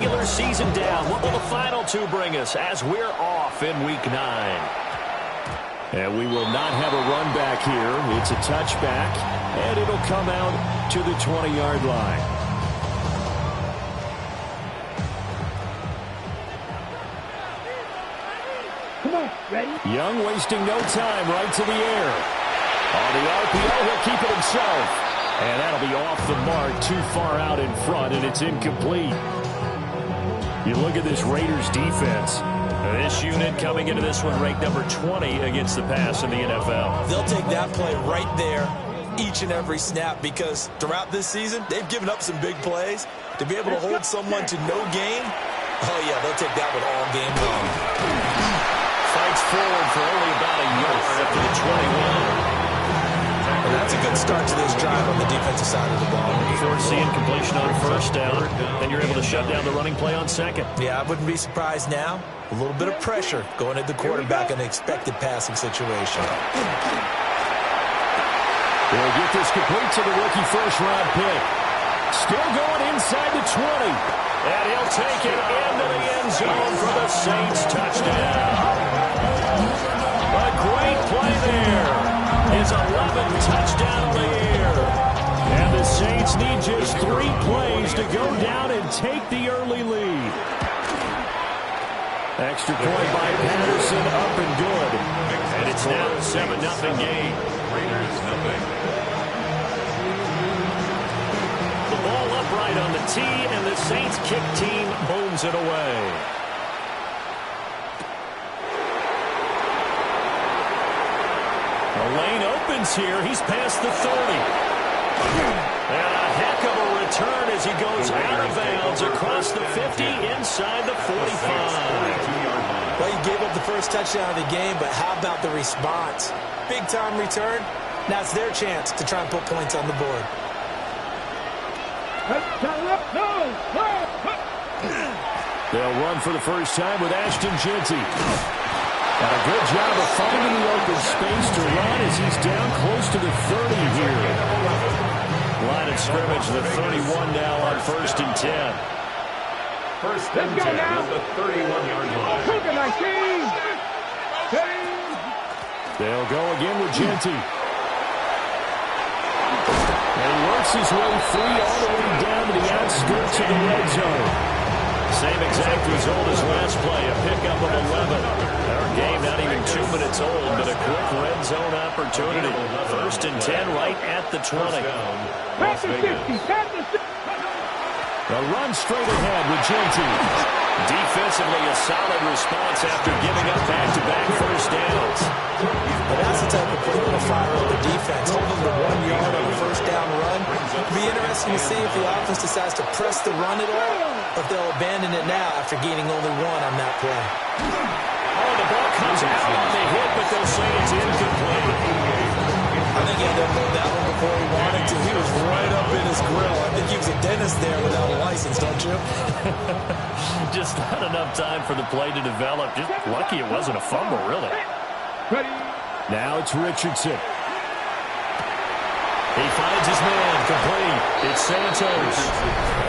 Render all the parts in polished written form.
Regular season down. What will the final two bring us as we're off in Week 9? And we will not have a run back here. It's a touchback, and it'll come out to the 20-yard line. Come on, ready? Young wasting no time, right to the air. On the RPO, he'll keep it himself. And that'll be off the mark, too far out in front, and it's incomplete. You look at this Raiders defense. This unit coming into this one ranked number 20 against the pass in the NFL. They'll take that play right there each and every snap because throughout this season, they've given up some big plays. To be able to hold someone to no gain, oh, yeah, they'll take that one all game long. Fights forward for only about a yard up to the 21. And that's a good start to this drive on the defensive side of the ball. Forcing completion on first down, and you're able to shut down the running play on second. Yeah, I wouldn't be surprised now. A little bit of pressure going at the quarterback in an expected passing situation. They'll get this complete to the rookie first-round pick. Still going inside the 20. And he'll take it into the end zone for the Saints touchdown. A great play there. His 11th touchdown of the year. And the Saints need just 3 plays to go down and take the early lead. Extra point by Patterson, up and good. And it's now a 7-0 game. Raiders nothing. The ball upright on the tee, and the Saints kick team booms it away. The lane opens here. He's past the 30. And a heck of a return as he goes out of bounds across the 50 inside the 45. Well, you gave up the first touchdown of the game, but how about the response? Big-time return. Now it's their chance to try and put points on the board. They'll run for the first time with Ashton Jeanty. And a good job of finding the open space to run as he's down close to the 30 here. Line of scrimmage, the 31 now on 1st and 10. First and 10 at the 31-yard line. They'll go again with Jeanty. And he works his way free all the way down to the outskirts of the red zone. Same exact result as last play, a pickup of 11. Our game not even 2 minutes old, but a quick red zone opportunity. 1st and 10 right at the 20. A run straight ahead with Jeanty. Defensively, a solid response after giving up back-to-back first downs. But that's the type of play that'll fire up the defense. Holding the 1 yard on a first down run. It'll be interesting to see if the offense decides to press the run at all, or if they'll abandon it now after gaining only 1 on that play. Oh, the ball comes out on the hit, but they'll say it's incomplete. I think he had to hold that one before he wanted to. He was right up in his grill. I think he was a dentist there without a license, don't you? Just not enough time for the play to develop. Just lucky it wasn't a fumble, really. Now it's Richardson. He finds his man complete. It's Santos.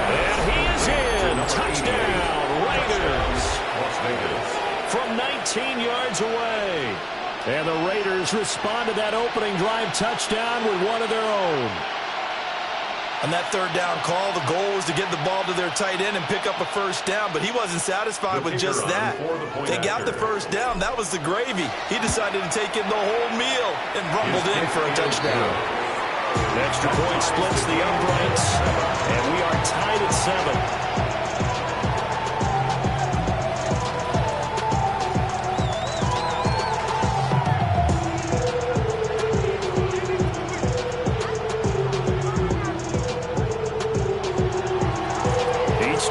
And he is in. Touchdown, Raiders. From 19 yards away. And the Raiders respond to that opening drive touchdown with one of their own. On that third down call, the goal was to get the ball to their tight end and pick up a first down, but he wasn't satisfied with just that. They got the first down. That was the gravy. He decided to take in the whole meal and rumbled in for a touchdown. Extra point splits the uprights, and we are tied at 7.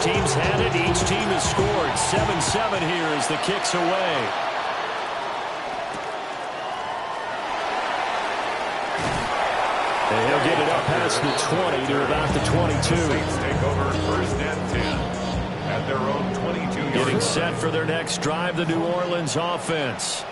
Team's had it. Each team has scored. 7-7 here as the kick's away. And he'll get it up past the 20 to about the 22. Saints take over 1st and 10 at their own 22-yard line. Getting set for their next drive, the New Orleans offense.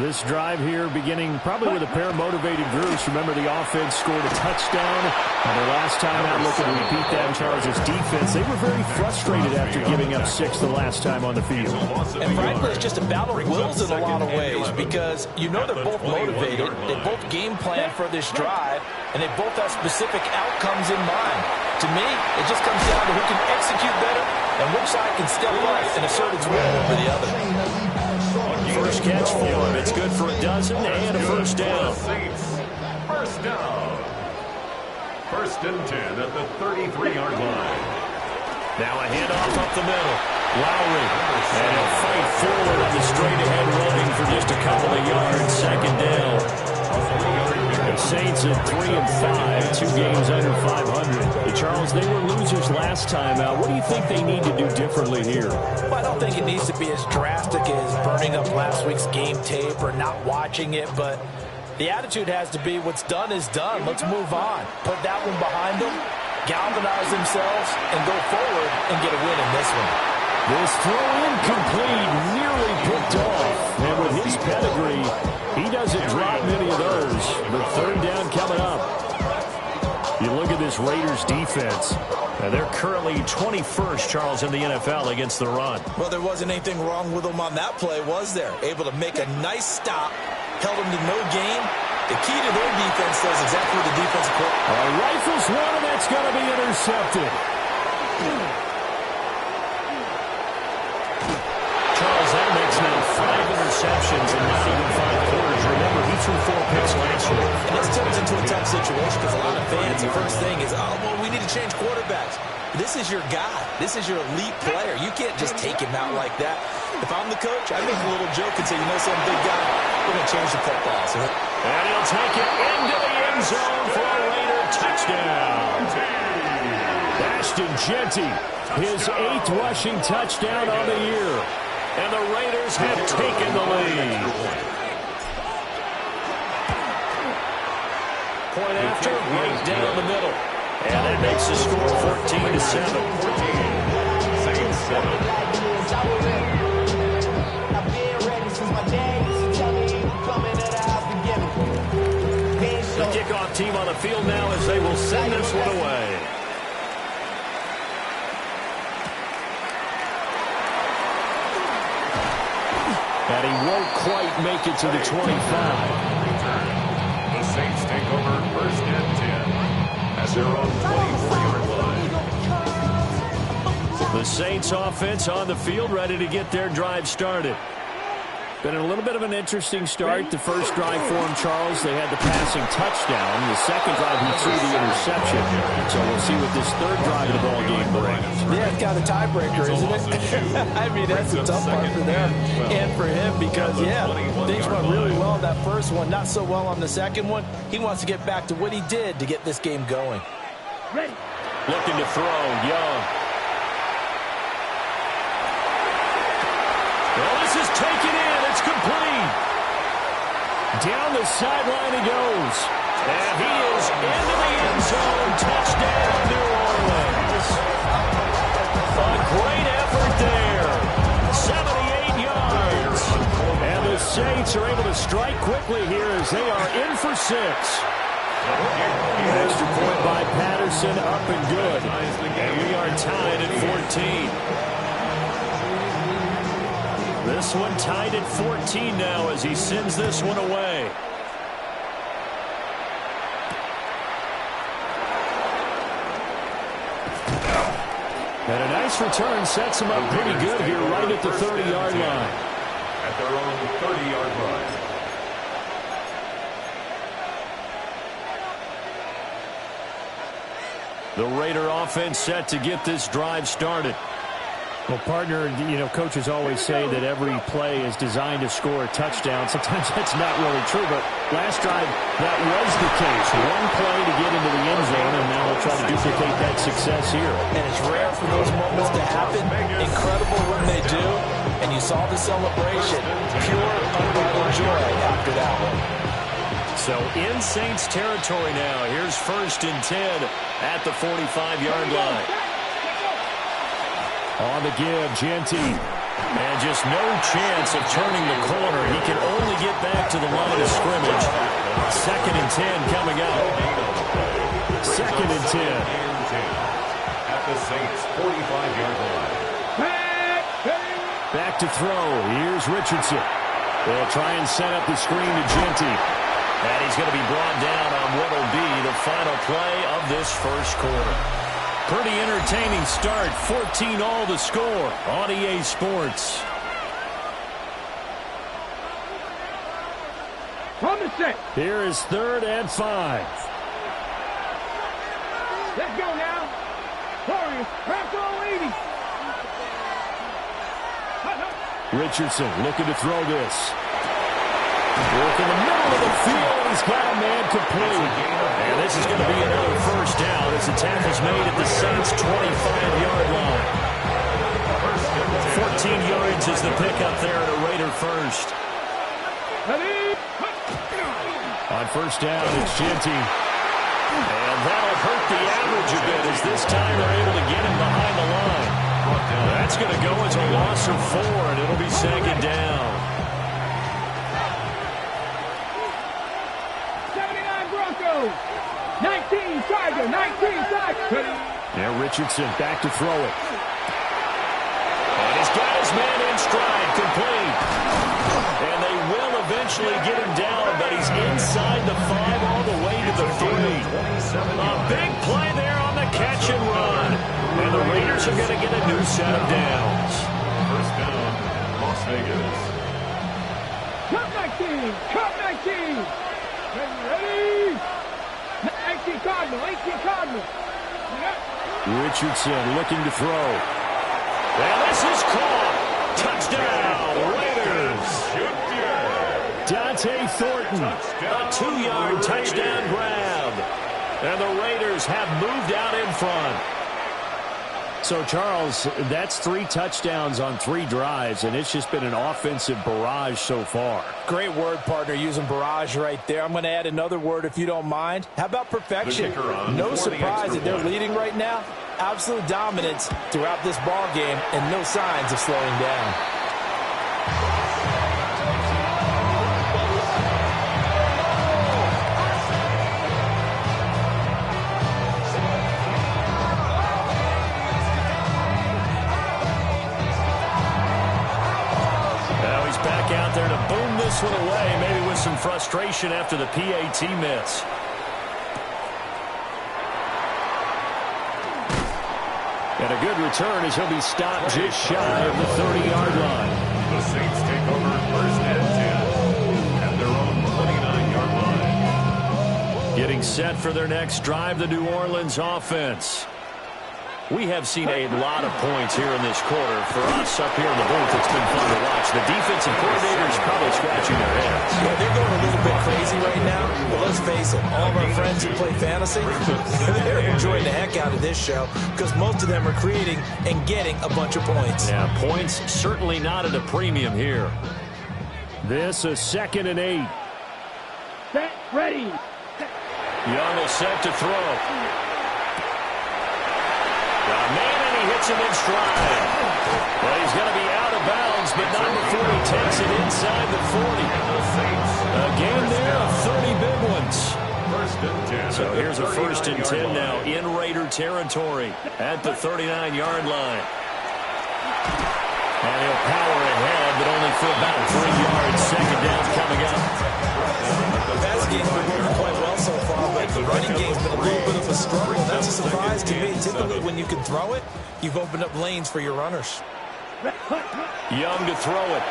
This drive here beginning probably with a pair of motivated groups. Remember, the offense scored a touchdown. And their last time out, looking to repeat that in Charles' defense. They were very frustrated after giving up 6 the last time on the field. And frankly, it's just a battle of wills in a lot of ways because you know they're both motivated. They both game plan for this drive, and they both have specific outcomes in mind. To me, it just comes down to who can execute better and which side can step up and assert its will over the other. First catch for him. It's good for a dozen and a first down. First down. First and 10 at the 33-yard line. Now a handoff up the middle. Lowry. And he'll fight forward on the straight-ahead running for just a couple of yards. Second down. The Saints at 3-5, 2 games under 500. Charles, they were losers last time out. What do you think they need to do differently here? Well, I don't think it needs to be as drastic as burning up last week's game tape or not watching it, but the attitude has to be what's done is done. Let's move on. Put that one behind them, galvanize themselves, and go forward and get a win in this one. This throw incomplete, nearly picked off. And with his pedigree, he doesn't drop many of those. But third down coming up. You look at this Raiders defense. They're currently 21st, Charles, in the NFL against the run. Well, there wasn't anything wrong with them on that play, was there? Able to make a nice stop, held them to no gain. The key to their defense does exactly what the defensive coordinator. Rifles one, and that's going to be intercepted. Charles, that makes now 5 interceptions in not even 5 quarters. Remember, he threw 4 picks last week. And this turns into a tough situation because a lot of fans, the first thing is, oh, well, we need to change quarterbacks. This is your guy. This is your elite player. You can't just take him out like that. If I'm the coach, I'd make a little joke and say, you know, some big guy, we're going to change the football. So, and he'll take it into the end zone for a Raider touchdown. Ashton Jeanty, his 8th rushing touchdown on the year. And the Raiders have taken the lead. Point after, right down the middle. And that makes the score 14-7. The kickoff team on the field now as they will send this one away. And he won't quite make it to the 25. The Saints take over first and 10 at their own 24-yard line. The Saints offense on the field, ready to get their drive started. Been a little bit of an interesting start. The first drive for him, Charles, they had the passing touchdown. The second drive, he threw the interception. So we'll see what this third drive of the ball game brings. Yeah, it's got a tiebreaker, isn't it? I mean, that's the tough part for them and for him because, yeah, things went really well on that first one, not so well on the second one. He wants to get back to what he did to get this game going. Ready. Looking to throw, Young. Well, this is taken in. It's complete. Down the sideline he goes. And he is into the end zone. Touchdown, New Orleans. A great effort there. 78 yards. And the Saints are able to strike quickly here as they are in for 6. An extra point by Patterson, up and good. And we are tied at 14. This one tied at 14 now as he sends this one away. And a nice return sets him up pretty good here right at the 30-yard line. At their own 30-yard line. The Raider offense set to get this drive started. Well, partner, you know, coaches always say that every play is designed to score a touchdown. Sometimes that's not really true, but last drive, that was the case. One play to get into the end zone, and now they'll try to duplicate that success here. And it's rare for those moments to happen. Incredible when they do. And you saw the celebration. Pure, unbridled joy after that one. So in Saints territory now. Here's first and 10 at the 45-yard line. On the give, Jeanty And just no chance of turning the corner. He can only get back to the line of scrimmage. 2nd and 10 coming up. 2nd and 10. At the Saints' 45-yard line. Back to throw. Here's Richardson. They'll try and set up the screen to Genty. And he's going to be brought down on what will be the final play of this first quarter. Pretty entertaining start. 14 all to score on EA Sports. From the set. Here is 3rd and 5. Let's go now. Warriors, back to 80. Richardson looking to throw this. Work in the middle of the field, and he's got a man complete. And this is going to be another first down as the tackle's made at the Saints' 25-yard line. 14 yards is the pickup there at a Raider first. On first down, it's Genty. And that'll hurt the average a bit as this time they're able to get him behind the line. That's going to go as a loss of 4, and it'll be 2nd down. 79 Broncos. 19 Tiger. 19 Tiger. Now Richardson back to throw it. And he's got his man in stride, complete. And they will eventually get him down, but he's inside the 5 all the way to the 3. A big play there on the catch and run. And the Raiders are going to get a new set of downs. First down, Las Vegas. Cup 19. Cup 19. Ready? 18 Cardinal. 18 Cardinal. Richardson looking to throw. And this is caught. Touchdown, Raiders. Dante Thornton, a 2-yard touchdown grab. And the Raiders have moved out in front. So, Charles, that's 3 touchdowns on 3 drives, and it's just been an offensive barrage so far. Great word, partner, using barrage right there. I'm going to add another word if you don't mind. How about perfection? No surprise that they're leading right now. Absolute dominance throughout this ball game and no signs of slowing down. Back out there to boom this one away, maybe with some frustration after the PAT miss. And a good return as he'll be stopped just shy of the 30-yard line. The Saints take over 1st and 10 at their own 29-yard line. Getting set for their next drive, the New Orleans offense. We have seen a lot of points here in this quarter. For us up here in the booth, it's been fun to watch. The defensive coordinators probably scratching their heads. Yeah, they're going a little bit crazy right now. But let's face it, all of our friends who play fantasy, they're enjoying the heck out of this show because most of them are creating and getting a bunch of points. Yeah, points certainly not at a premium here. This is 2nd and 8. Set. Ready. Young is set to throw. Man, and he hits him in stride. Well, he's going to be out of bounds, but not before he takes it inside the 40. A gain there of 30 big ones. So here's a 1st and 10 now in Raider territory at the 39-yard line. And he'll power ahead, but only for about 3 yards. 2nd down coming up. The pass game's been working quite well so far, but the running game's been a little bit of a struggle. That's a surprise to me. Typically, when you can throw it, you've opened up lanes for your runners. Young to throw it.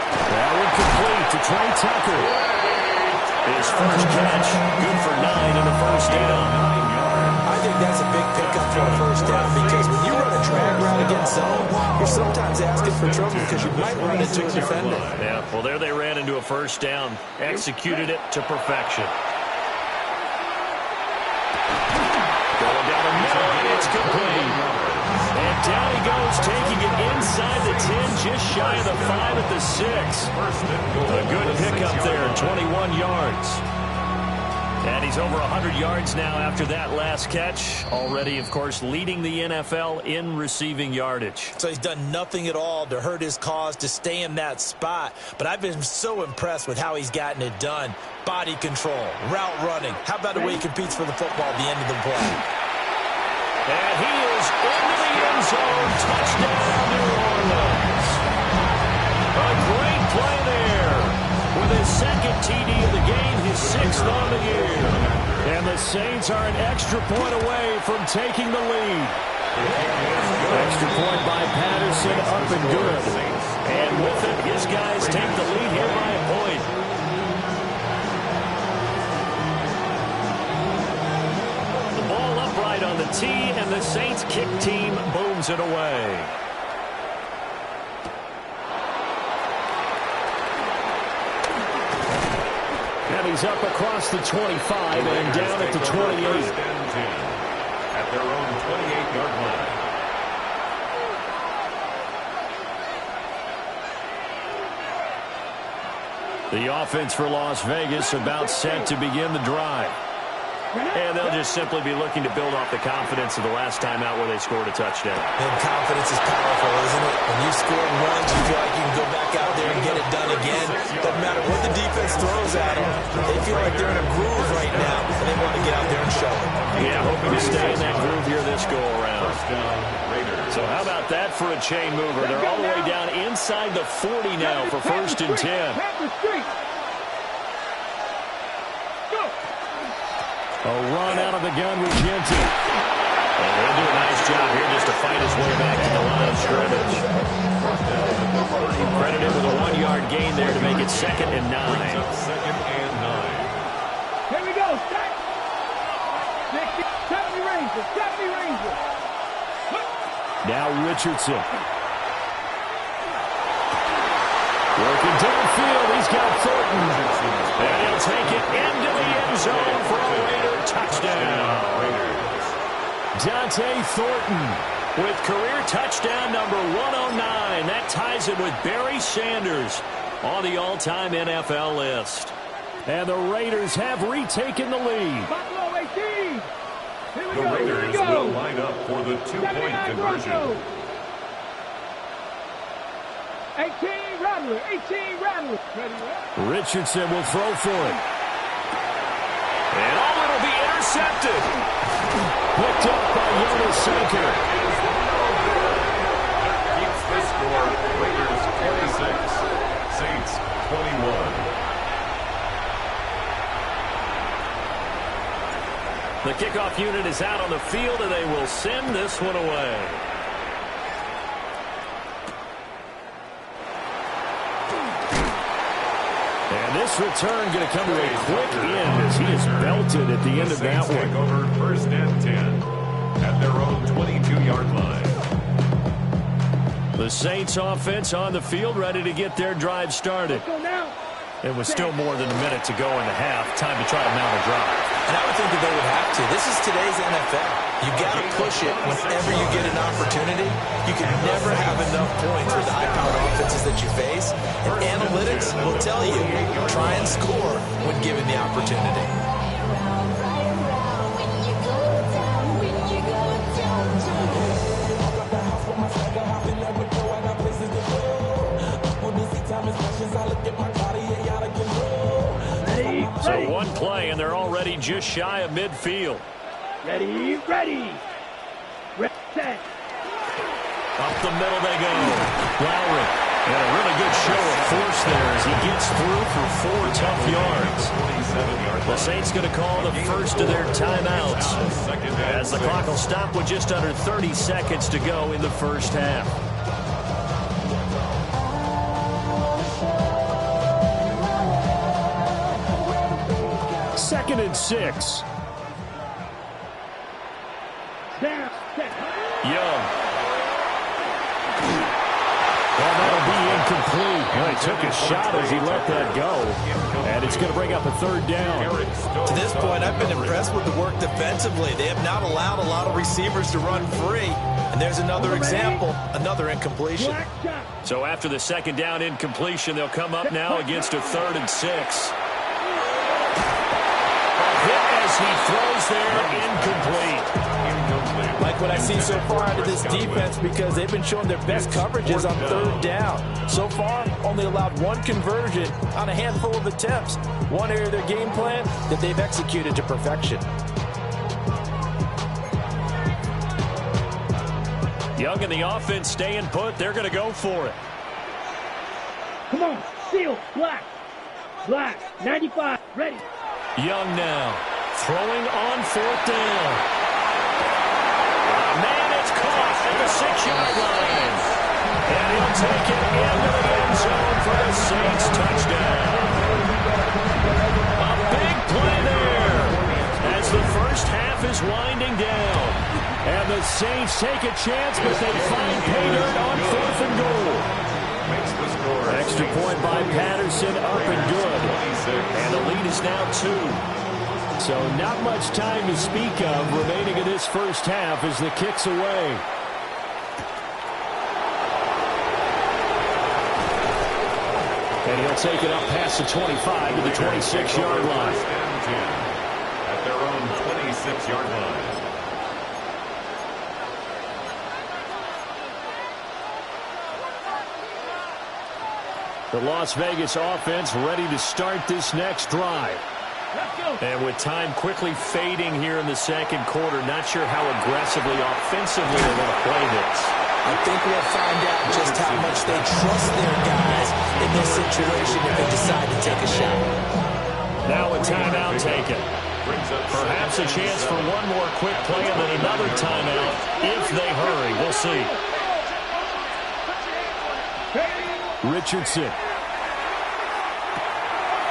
That one complete to Trey Tucker. His first catch, good for 9 and a first down. I think that's a big pickup for a first down because when you run a drag route against zone, you're sometimes asking for trouble because you might run into a defender. Yeah, well, there they ran into a first down, executed it to perfection. Going down the middle, and it's complete. And down he goes, taking it inside the 10, just shy of the 5 at the 6. A good pickup there, 21 yards. And he's over 100 yards now after that last catch. Already, of course, leading the NFL in receiving yardage. So he's done nothing at all to hurt his cause to stay in that spot. But I've been so impressed with how he's gotten it done. Body control, route running. How about the way he competes for the football at the end of the play? And he is into the end zone. Touchdown, New Orleans. A great play there. With his second TD of the game, his 6th on the year. And the Saints are an extra point away from taking the lead. Extra point by Patterson, up and good. And with it, his guys take the lead here by a point. The ball upright on the tee, and the Saints kick team booms it away. He's up across the 25 and down at the 28. At their own 28-yard line. The offense for Las Vegas about set to begin the drive. And they'll just simply be looking to build off the confidence of the last time out where they scored a touchdown. And confidence is powerful, isn't it? When you score once, you feel like you can go back out there and get it done again. Doesn't matter what the defense throws at them. They feel like they're in a groove right now, and they want to get out there and show it. Yeah, hoping to stay in that groove here this go-around. So how about that for a chain mover? They're all the way down inside the 40 now for 1st and 10. A run out of the gun with Genty. And he'll do a nice job here just to fight his way back to the line of scrimmage. Credited with a 1-yard gain there to make it 2nd and 9. 2nd and 9. Here we go. Stop. 70 Rangers. 70 Rangers. Now Richardson. Working downfield. He's got Thornton. And he'll take it into the end zone for a Raider touchdown. Dante Thornton with career touchdown number 109. That ties it with Barry Sanders on the all-time NFL list. And the Raiders have retaken the lead. Buffalo 18. The Raiders will line up for the 2-point conversion. 18 Rattler. 18 Rattler. Richardson will throw for it. And it'll be intercepted. Picked up by Jonas Sanker. Keeps the score. Raiders 26. Saints 21. The kickoff unit is out on the field, and they will send this one away. And this return going to come to a quick end as he is belted at the end of that one. Over 1st and 10 at their own 22-yard line. The Saints offense on the field ready to get their drive started. It was still more than a minute to go in the half. Time to try to mount a drive. And I would think that they would have to. This is today's NFL. You got to push it whenever you get an opportunity. You can never have enough points with the high-powered offenses that you face. And analytics will tell you, try and score when given the opportunity. So one play, and they're already just shy of midfield. Ready. Set. Up the middle they go. Lowry. And a really good show of force there as he gets through for 4 tough yards. The Saints going to call the first of their timeouts as the clock will stop with just under 30 seconds to go in the first half. Second and 6. Young. Well, that'll be incomplete. Well, he took a shot as he let that go. And it's going to bring up a 3rd down. To this point, I've been impressed with the work defensively. They have not allowed a lot of receivers to run free. And there's another example, another incompletion. So after the 2nd down incompletion, they'll come up now against a 3rd and 6. A hit as he throws there, incomplete. Like what I see so far out of this defense, because they've been showing their best coverages on third down. So far, only allowed one conversion on a handful of attempts. One area of their game plan that they've executed to perfection. Young in the offense staying put. They're going to go for it. Come on, seal, black. Black, 95, ready. Young now, throwing on fourth down. Man, it's caught at the 6-yard line. And he'll take it into the end zone for the Saints touchdown. A big play there as the first half is winding down. And the Saints take a chance, but they find pay dirt on 4th and goal. Extra point by Patterson, up and good. And the lead is now 2. So not much time to speak of remaining in this first half as the kick's away. And he'll take it up past the 25 to the 26-yard line. At their own 26-yard line. The Las Vegas offense ready to start this next drive. And with time quickly fading here in the second quarter, not sure how aggressively, offensively they're going to play this. I think we'll find out just how much they trust their guys in this situation if they decide to take a shot. Now a timeout taken. Perhaps a chance for one more quick play and then another timeout if they hurry. We'll see. Richardson.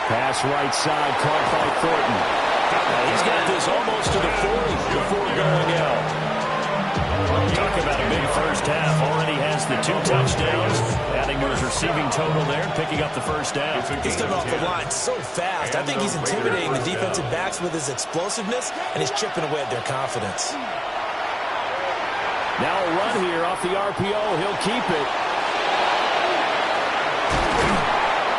Pass right side, caught by Thornton. He's got this almost to the 40 before going out. Talk about a big first half. Already has the 2 touchdowns, adding to his receiving total there, picking up the first down. He's coming off the line so fast. I think he's intimidating the defensive backs with his explosiveness, and he's chipping away at their confidence. Now a run here off the RPO. He'll keep it.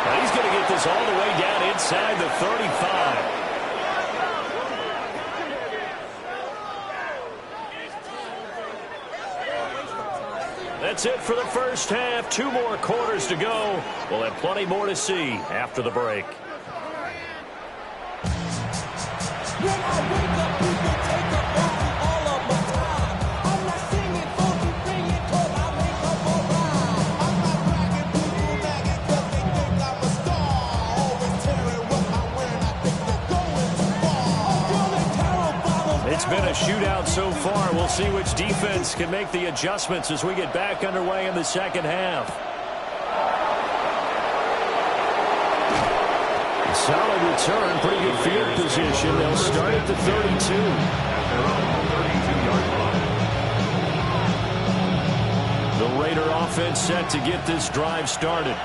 He's going to get this all the way down inside the 35. That's it for the first half. 2 more quarters to go. We'll have plenty more to see after the break. It's been a shootout so far. We'll see which defense can make the adjustments as we get back underway in the second half. Solid return, pretty good field position. They'll start at the 32. The Raider offense set to get this drive started.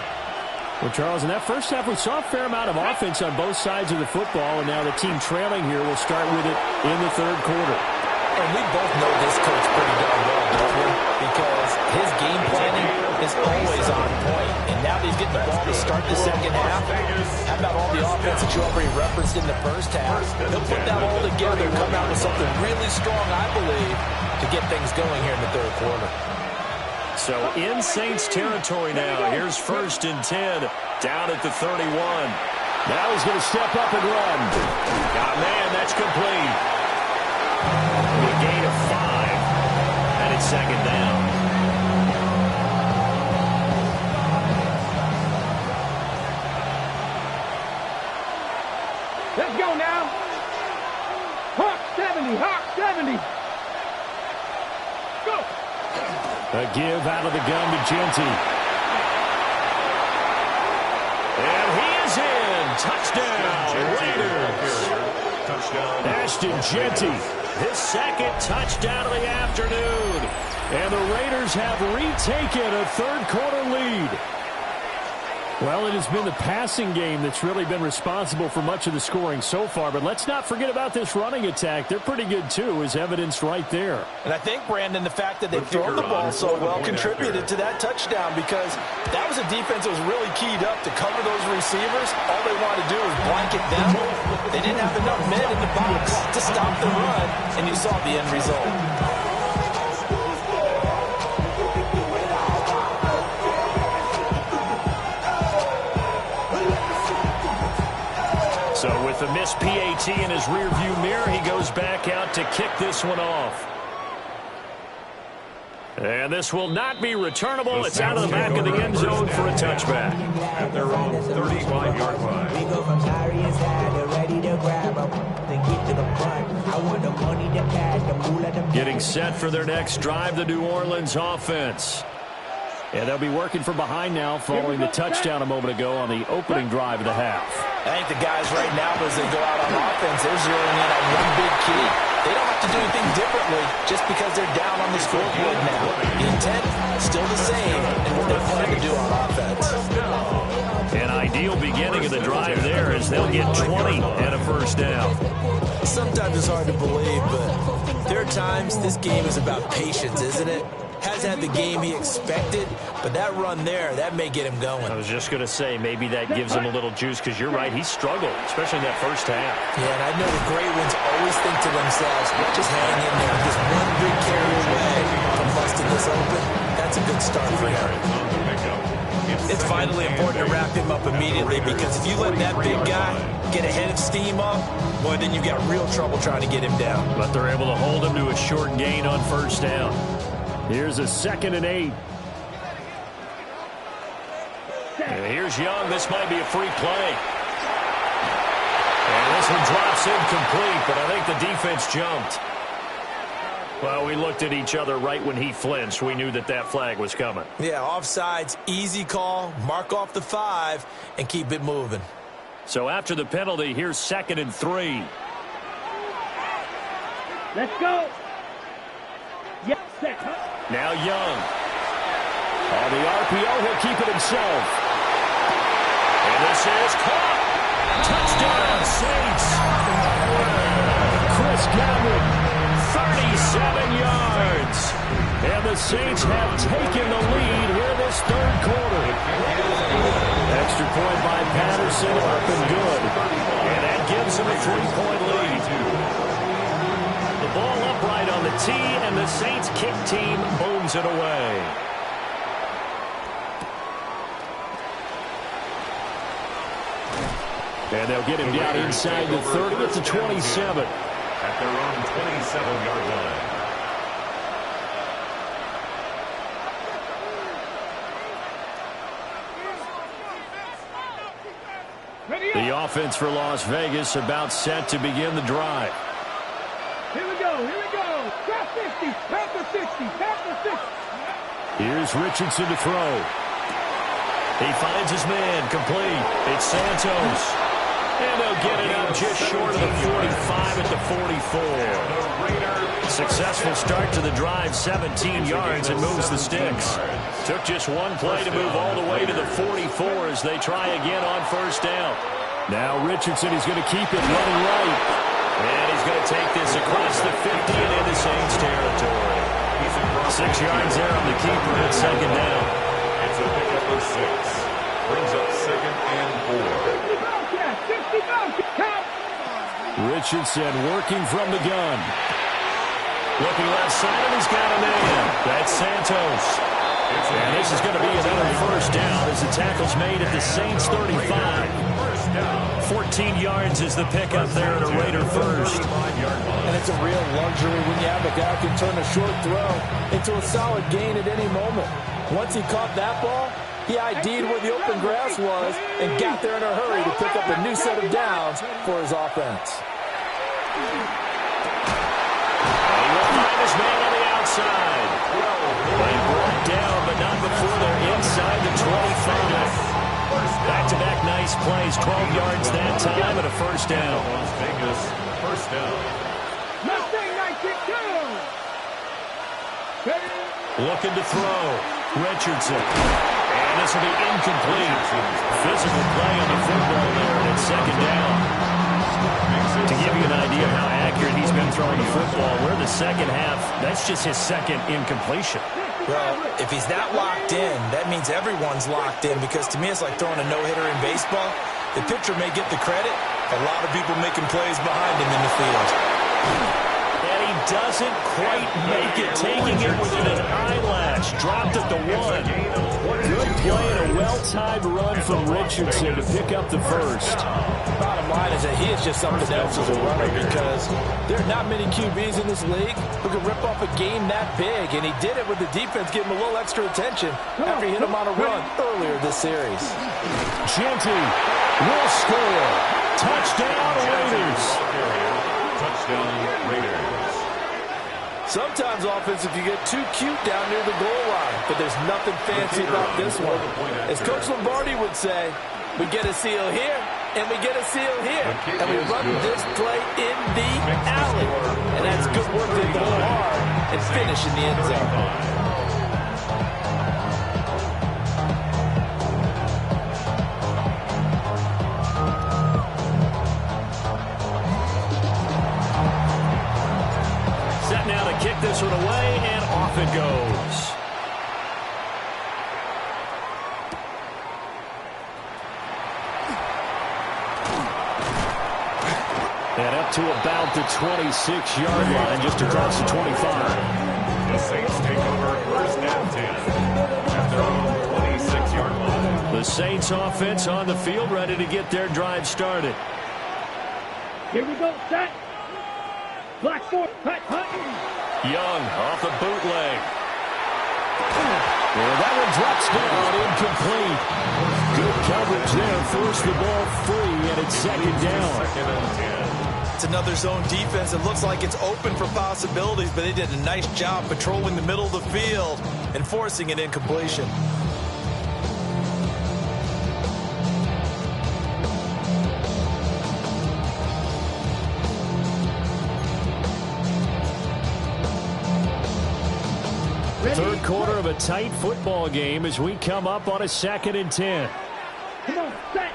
Well, Charles, in that first half, we saw a fair amount of offense on both sides of the football, and now the team trailing here will start with it in the third quarter. And we both know this coach pretty darn well, don't we? Because his game planning is always on point. And now that he's getting the ball to start the second half, how about all the offense that you already referenced in the first half? He'll put that all together, come out with something really strong, I believe, to get things going here in the third quarter. So in Saints territory now. Here's 1st and 10 down at the 31. Now he's going to step up and run. Man, that's complete. A gain of 5. And it's 2nd down. Let's go now. Hawk 70, Hawk 70. Go. A give out of the gun to Genty. And he is in. Touchdown, Raiders. Ashton Genty, his 2nd touchdown of the afternoon. And the Raiders have retaken a third quarter lead. Well, it has been the passing game that's really been responsible for much of the scoring so far. But let's not forget about this running attack. They're pretty good, too, as evidenced right there. And I think, Brandon, the fact that they've thrown the ball so well contributed to that touchdown, because that was a defense that was really keyed up to cover those receivers. All they wanted to do was blanket them. They didn't have enough men in the box to stop the run, and you saw the end result. So with the missed PAT in his rearview mirror, he goes back out to kick this one off. And this will not be returnable. It's out of the back of the end zone for a touchback. At their own 35-yard line. We go from sorry inside to ready to grab up, then get to the front. I want the money, the cash, the moolah, the Getting set for their next drive, the New Orleans offense. And they'll be working from behind now following the touchdown a moment ago on the opening drive of the half. I think the guys right now, as they go out on offense, they're zeroing in on one big key. They don't have to do anything differently just because they're down on the scoreboard now. The intent, still the same, and what they're planning to do on offense. An ideal beginning of the drive there as they'll get 20 and a first down. Sometimes it's hard to believe, but there are times this game is about patience, isn't it? Hasn't had the game he expected, but that run there, that may get him going. I was just going to say, maybe that gives him a little juice, because you're right, he struggled, especially in that first half. Yeah, and I know the great ones always think to themselves, just hang in there. Just one big carry away from busting this open. That's a good start for him. It's vitally important to wrap him up immediately, because if you let that big guy get a head of steam up, boy, then you've got real trouble trying to get him down. But they're able to hold him to a short gain on first down. Here's a 2nd and 8. And here's Young. This might be a free play. And this one drops incomplete, but I think the defense jumped. Well, we looked at each other right when he flinched. We knew that that flag was coming. Yeah, offsides, easy call, mark off the 5, and keep it moving. So after the penalty, here's 2nd and 3. Let's go. Yes, set. Now Young. On the RPO, he'll keep it himself. And this is caught. Touchdown, Saints. Chris Godwin, 37 yards. And the Saints have taken the lead here this third quarter. Extra point by Patterson, up and good. And that gives him a 3-point lead. The ball upright on the tee, and the Saints kick team booms it away. And they'll get him down inside the 30 at the 27. At their own 27-yard line. The offense for Las Vegas about set to begin the drive. Here we go, here we go. Top 50, top the 60, top the 60. Here's Richardson to throw. He finds his man, complete. It's Santos. And they'll get it up just short of the 45 at the 44. Successful start to the drive, 17 yards, and moves the sticks. Took just one play to move all the way to the 44 as they try again on first down. Now Richardson is going to keep it running right. And he's going to take this across the 50 and into Saints territory. 6 yards there on the keeper at second down. It's a pickup of 6. Brings up 2nd and 4. Richardson working from the gun. Looking left side, and he's got a man. That's Santos. And this is going to be another first down as the tackle's made at the Saints 35. 14 yards is the pickup there at a Raider first. And it's a real luxury when you have a guy who can turn a short throw into a solid gain at any moment. Once he caught that ball, he ID'd where the open grass was and got there in a hurry to pick up a new set of downs for his offense. He will find his man on the outside. They brought down, but not before they're inside the 25. Back-to-back nice plays, 12 yards that time, and a first down. Las Vegas, first down. Mustang 92. Looking to throw. Richardson. And this will be incomplete. Physical play on the football there, and it's second down. To give you an idea of how accurate he's been throwing the football, we're in the second half. That's just his second incompletion. Well, if he's that locked in, that means everyone's locked in, because to me it's like throwing a no-hitter in baseball. The pitcher may get the credit. A lot of people making plays behind him in the field. And he doesn't quite make it, taking it within an eyelash. Dropped at the 1. Good play and a well-timed run from Richardson to pick up the first. Bottom line is that he is just something else as a runner, because there are not many QBs in this league who can rip off a game that big, and he did it with the defense giving him a little extra attention after he hit him on a run earlier this series. Genty will score. Touchdown, Raiders. Touchdown, Raiders. Sometimes offense, if you get too cute down near the goal line, but there's nothing fancy about this one. As Coach Lombardi would say, we get a seal here, and we get a seal here, and we run this play in the alley. And that's good work to go hard and finish in the end zone. Now to kick this one away, and off it goes. And up to about the 26-yard line, just across the 25. The Saints take over first and 10 at their own 26-yard line. The Saints offense on the field, ready to get their drive started. Here we go, set. Black four, hut, hut. Young off the bootleg. Well, that one drops down, incomplete. Good coverage there, forced the ball free, and it's second down. Second and 10. It's another zone defense. It looks like it's open for possibilities, but they did a nice job patrolling the middle of the field and forcing an incompletion. Third quarter of a tight football game as we come up on a 2nd and 10. Come on, set.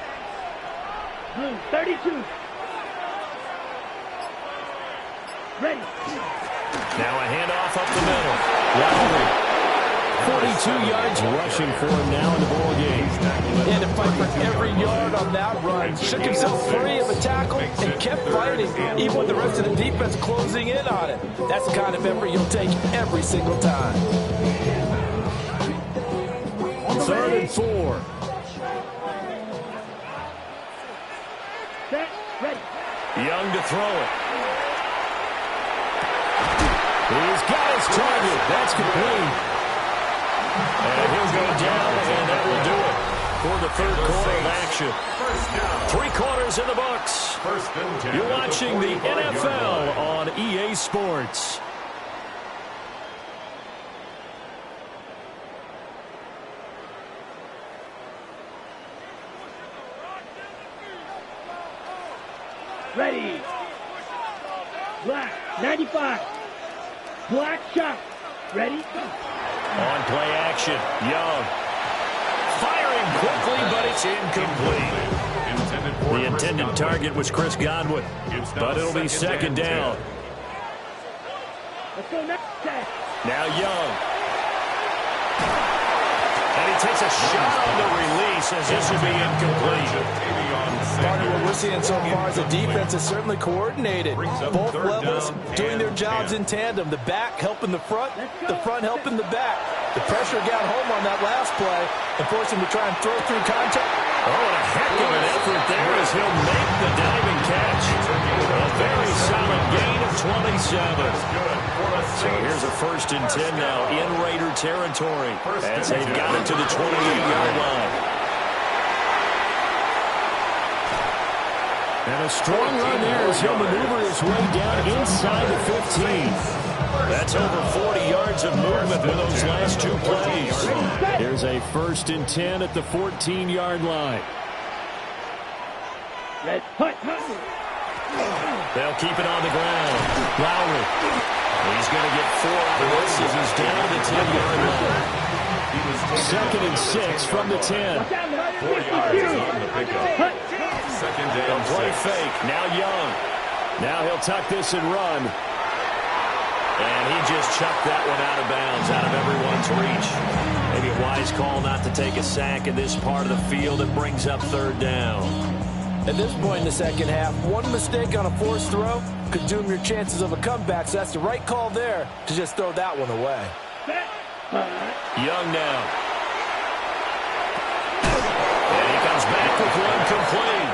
32. Ready. Now a handoff up the middle. Lowry. 42 yards rushing for him now in the ball game. He had to fight for every yard on that run. Shook himself free of a tackle and kept fighting, even with the rest of the defense closing in on it. That's the kind of effort you'll take every single time. 3rd and 4. Set. Ready. Young to throw it. He's got his target. That's complete. And he'll go down, and that will do it for the third quarter of action. 3 quarters in the books. First and 10. You're watching the NFL on EA Sports. Ready. Black. 95. Black shot. Ready. On play action, Young. Firing quickly, but it's incomplete. The intended target was Chris Godwin, but it'll be second down. Let's go next. Now Young. And he takes a shot on the release as this will be incomplete. Partner, what we're seeing so far is the defense is certainly coordinated. Both levels doing their jobs in tandem. The back helping the front helping the back. The pressure got home on that last play and forced him to try and throw through contact. Oh, and a heck of an effort there as he'll make the diving catch. A very solid gain of 27. So here's a 1st and 10 now in Raider territory as they've got it to the 28-yard line. And a strong run there as he'll maneuver his way down inside the 15. That's over 40 yards of movement with those last 2 plays. Here's a 1st and 10 at the 14-yard line. They'll keep it on the ground. Lowry. He's going to get 4 out of this as he's down to the 10-yard line. 2nd and 6 from the 10. 4 yards on the pickup. Second down, Play fake. Now Young. Now he'll tuck this and run. And he just chucked that one out of bounds, out of everyone's reach. Maybe a wise call not to take a sack in this part of the field. It brings up 3rd down. At this point in the second half, one mistake on a forced throw could doom your chances of a comeback, so that's the right call there to just throw that one away. Young now. And he comes back with one complete.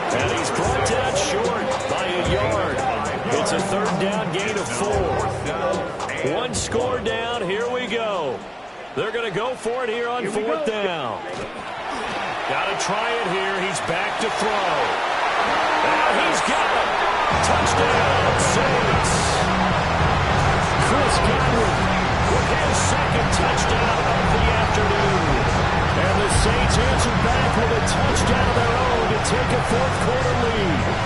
And he's brought down short by a yard. It's a 3rd down gain of 4. One score down. Here we go. They're going to go for it here on 4th down. Got to try it here. He's back to throw. And he's got it. Touchdown, Saints. Chris Godwin with his 2nd touchdown of the afternoon. And the Saints answer back with a touchdown of their own to take a 4th-quarter lead.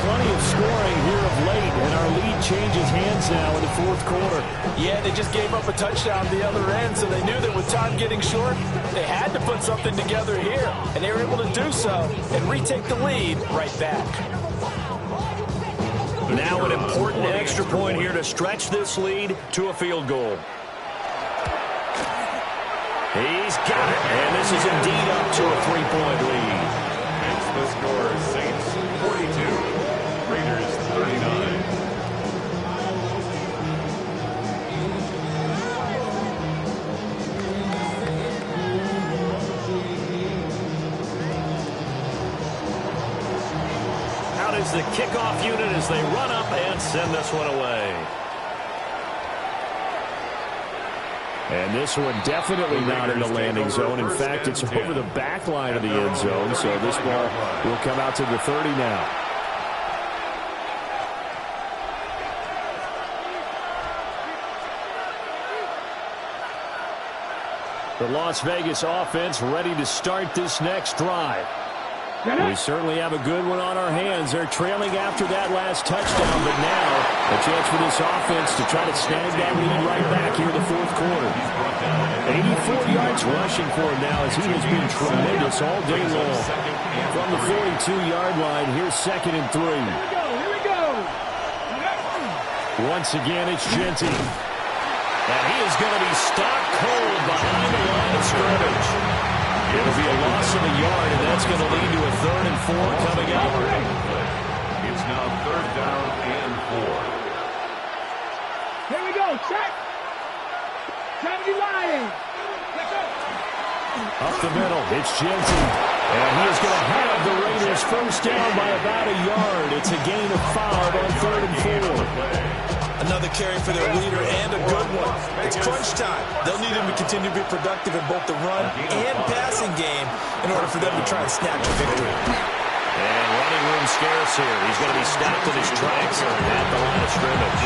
Plenty of scoring here of late, and our lead changes hands now in the 4th quarter. Yeah, they just gave up a touchdown the other end, so they knew that with time getting short, they had to put something together here, and they were able to do so and retake the lead right back. Now an important extra point here to stretch this lead to a field goal. He's got it, and this is indeed up to a 3-point lead. Makes the score Saints 42. Raiders 39. Out is the kickoff unit as they run up and send this one away. And this one definitely not in the landing zone. In fact, it's over the back line of the end zone, so this ball will come out to the 30 now. The Las Vegas offense ready to start this next drive. We certainly have a good one on our hands. They're trailing after that last touchdown, but now a chance for this offense to try to snag that lead right back here in the 4th quarter. 84 yards rushing for him now as he has been tremendous all day long. From the 42-yard line, here's 2nd and 3. Here we go. Once again, it's Genty. And he is going to be stopped cold behind the line of scrimmage. It'll be a loss of a yard, and that's going to lead to a 3rd and 4 coming up. It's now 3rd down and 4. Here we go. Check. 70 Lions. Up the middle, it's Genty. And he is going to have the Raiders first down by about a yard. It's a gain of 5 on 3rd and 4. Another carry for their leader and a good one. It's crunch time. They'll need him to continue to be productive in both the run and passing game in order for them to try and snatch a victory. And running room scarce here. He's going to be stopped in his tracks at the line of scrimmage.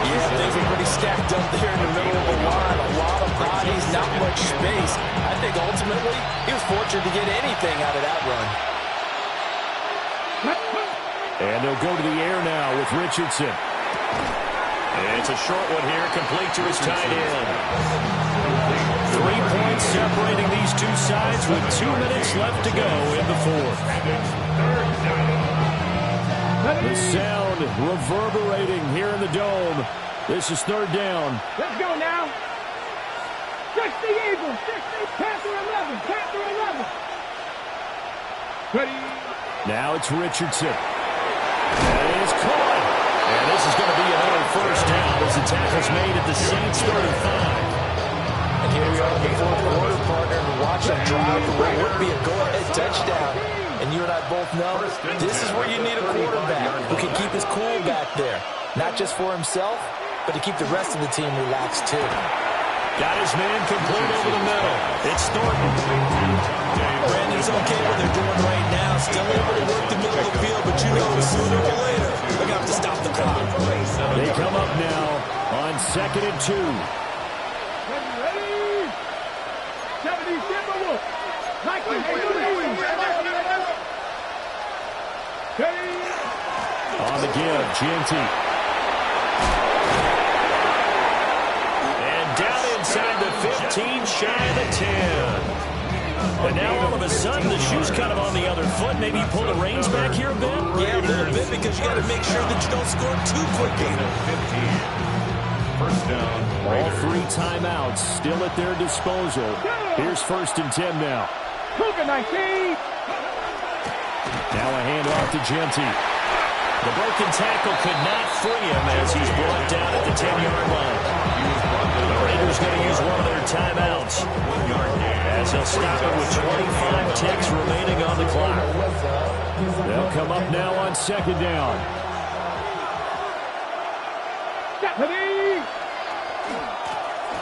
Yeah, things are pretty stacked up there in the middle of the line. A lot of bodies, not much space. I think ultimately he was fortunate to get anything out of that run. And they'll go to the air now with Richardson. And it's a short one here, complete to his tight end. 3 points separating these two sides with 2 minutes left to go in the 4th. The sound reverberating here in the dome. This is 3rd down. Let's go now. 60 Eagles. 60. Panther 11. Panther 11. Ready. Now it's Richardson. And it's caught. And this is going to be another first down as the tackle's made at the Saints 35. And here we are in the 4th quarter, partner, and watch a drive for what would be a go-ahead touchdown. And you and I both know this is where you need a quarterback who can keep his cool back there. Not just for himself, but to keep the rest of the team relaxed too. Got his man complete over the middle. It's Thornton. Brandon's okay what they're doing right now. Still able to work the middle of the field, but you know sooner or later they're going to have to stop the clock. They come up now on 2nd and 2. Ready. 70 Timberwolves. Like the On the give, Genty. And down inside the 15 shy of the 10. And now all of a sudden the shoe's kind of on the other foot. Maybe you pull the reins back here a bit? Yeah, a little bit, because you got to make sure that you don't score too quickly. 15. First down. All 3 timeouts still at their disposal. Here's 1st and 10 now. Cougar 19. Now a handoff to Genty. The broken tackle could not free him as he's brought down at the 10-yard line. The Raiders going to use one of their timeouts as they'll stop it with 25 ticks remaining on the clock. They'll come up now on 2nd down.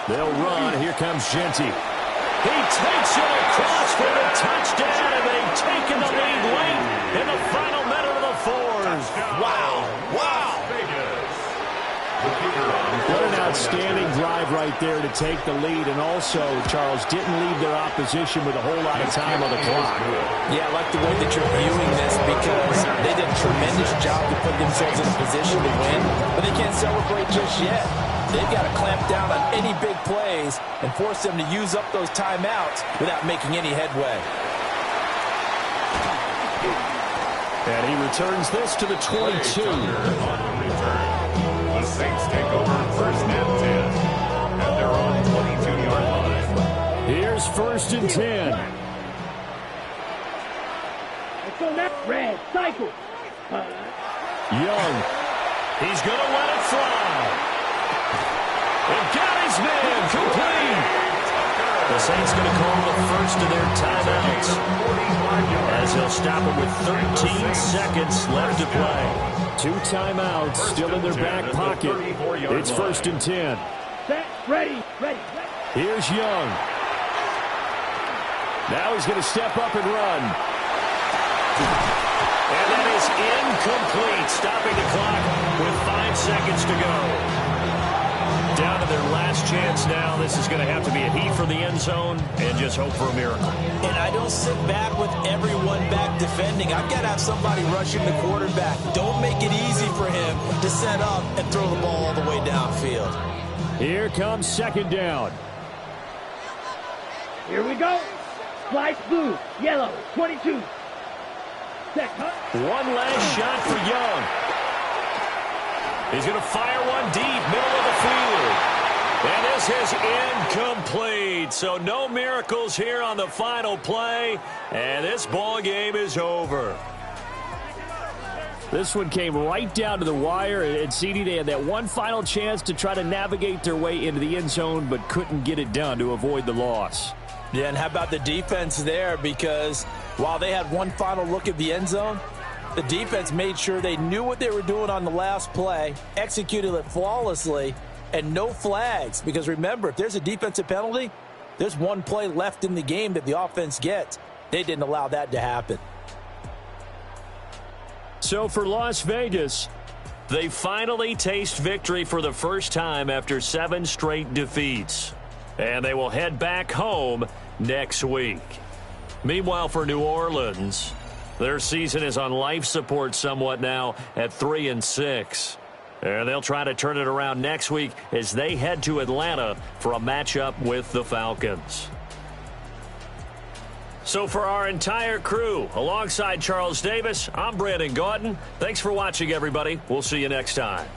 They'll run. Here comes Genty. He takes it across for the touchdown, and they've taken the lead late in the final minute of the 4th. Wow. Wow. What an outstanding drive right there to take the lead, and also, Charles, didn't leave their opposition with a whole lot of time on the clock. Yeah, I like the way that you're viewing this, because they did a tremendous job to put themselves in a position to win, but they can't celebrate just yet. They've got to clamp down on any big plays and force them to use up those timeouts without making any headway. And he returns this to the 22. The Saints take over 1st and 10 at their own 22-yard line. Here's 1st and 10. Let's go now. Red, cycle. Young. He's going to let it fly. And got his man complete. The Saints going to call the first of their timeouts as they'll stop it with 13 seconds left to play. 2 timeouts still in their back pocket. It's 1st and 10. Set, ready. Here's Young. Now he's going to step up and run. And that is incomplete, stopping the clock with 5 seconds to go. Down to their last chance now. This is going to have to be a heat for the end zone and just hope for a miracle. And I don't sit back with everyone back defending. I've got to have somebody rushing the quarterback. Don't make it easy for him to set up and throw the ball all the way downfield. Here comes 2nd down. Here we go. Slice blue, yellow, 22. Set, cut. One last shot for Young. He's going to fire one deep, middle of the field. And this is incomplete. So no miracles here on the final play. And this ball game is over. This one came right down to the wire. And CD, they had that one final chance to try to navigate their way into the end zone, but couldn't get it done to avoid the loss. Yeah, and how about the defense there? Because while they had one final look at the end zone, the defense made sure they knew what they were doing on the last play, executed it flawlessly, and no flags. Because remember, if there's a defensive penalty, there's one play left in the game that the offense gets. They didn't allow that to happen. So for Las Vegas, they finally taste victory for the first time after 7 straight defeats. And they will head back home next week. Meanwhile, for New Orleans, their season is on life support somewhat now at 3-6. And they'll try to turn it around next week as they head to Atlanta for a matchup with the Falcons. So for our entire crew, alongside Charles Davis, I'm Brandon Gaudin. Thanks for watching, everybody. We'll see you next time.